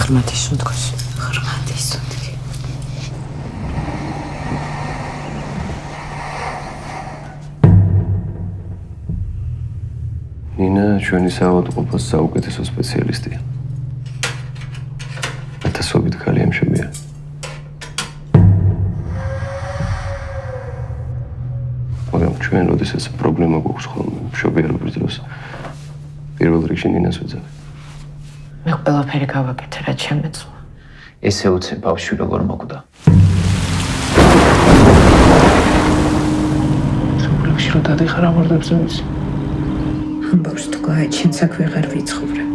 ღრმათი სუნთქოს. ღრმათი სუნთქი. ნინა ჩვენი საავადმყოფოს საუკეთესო სპეციალისტია. ათასობით ქალი ემშებია. მაგრამ ჩვენ როდესაც პრობლემა გვაქვს ხოლმე მშობიარობის დროს პირველ რიგში ნინას ვეძებ. მე ყველაფერი გავაკეთე, რაც შემეძლო. ესე უცებ ბავშვი როგორ მოკვდა. სულ რო დადიხარ ამორდებს იმის. ამბავს თუ გააჩენ საქმე აღარ ვიცხოვრებ.